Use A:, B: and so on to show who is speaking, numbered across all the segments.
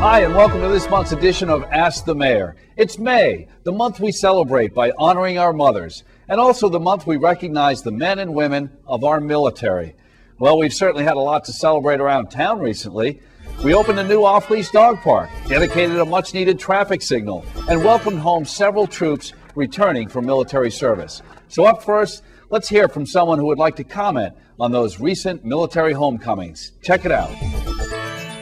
A: Hi, and welcome to this month's edition of Ask the Mayor. It's May, the month we celebrate by honoring our mothers, and also the month we recognize the men and women of our military. Well, we've certainly had a lot to celebrate around town recently. We opened a new off-leash dog park, dedicated a much-needed traffic signal, and welcomed home several troops returning from military service. So up first, let's hear from someone who would like to comment on those recent military homecomings. Check it out.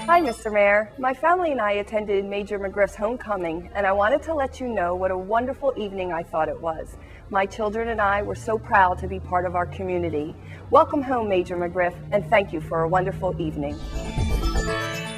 B: Hi, Mr. Mayor. My family and I attended Major McGriff's homecoming, and I wanted to let you know what a wonderful evening I thought it was. My children and I were so proud to be part of our community. Welcome home, Major McGriff, and thank you for a wonderful evening.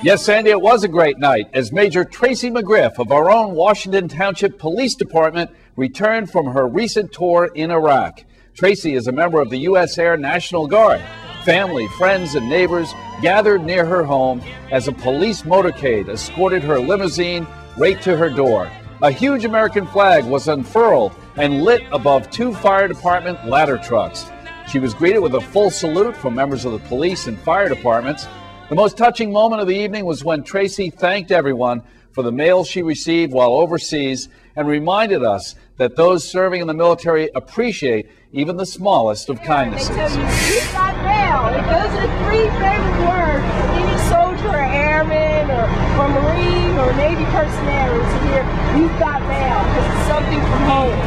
A: Yes, Sandy, it was a great night as Major Tracy McGriff of our own Washington Township Police Department returned from her recent tour in Iraq. Tracy is a member of the U.S. Air National Guard. Family, friends, and neighbors gathered near her home as a police motorcade escorted her limousine right to her door. A huge American flag was unfurled and lit above two fire department ladder trucks. She was greeted with a full salute from members of the police and fire departments. The most touching moment of the evening was when Tracy thanked everyone for the mail she received while overseas and reminded us that those serving in the military appreciate even the smallest of kindnesses.
C: They tell you, you've got mail. Those are the three favorite words of any soldier or airman or Marine or Navy personnel is to hear, you've got mail, because it's something from home.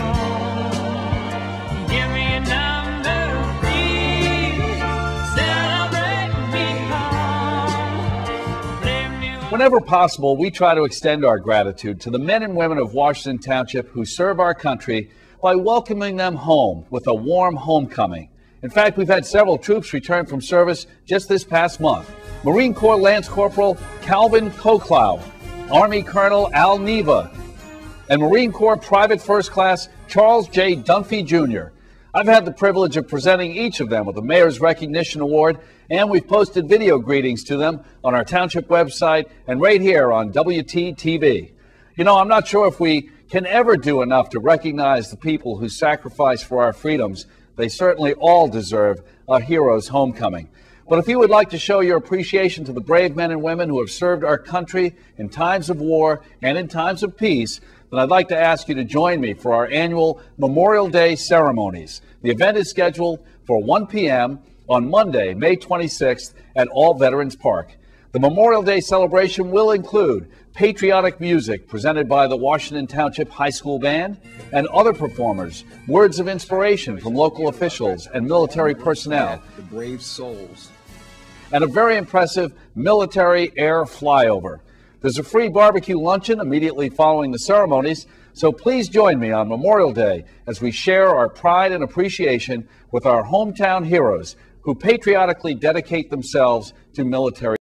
D: Give me a number, please. Celebrate me home.
A: Whenever possible, we try to extend our gratitude to the men and women of Washington Township who serve our country by welcoming them home with a warm homecoming. In fact, we've had several troops return from service just this past month. Marine Corps Lance Corporal Calvin Koklow, Army Colonel Al Neva, and Marine Corps Private First Class Charles J. Dunphy Jr. I've had the privilege of presenting each of them with the Mayor's Recognition Award, and we've posted video greetings to them on our township website and right here on WTTV. You know, I'm not sure if we can ever do enough to recognize the people who sacrifice for our freedoms. They certainly all deserve a hero's homecoming. But if you would like to show your appreciation to the brave men and women who have served our country in times of war and in times of peace, then I'd like to ask you to join me for our annual Memorial Day ceremonies. The event is scheduled for 1 p.m. on Monday, May 26th at All Veterans Park. The Memorial Day celebration will include patriotic music presented by the Washington Township High School Band and other performers, words of inspiration from local officials and military personnel,
E: the brave souls,
A: and a very impressive military air flyover. There's a free barbecue luncheon immediately following the ceremonies, so please join me on Memorial Day as we share our pride and appreciation with our hometown heroes who patriotically dedicate themselves to military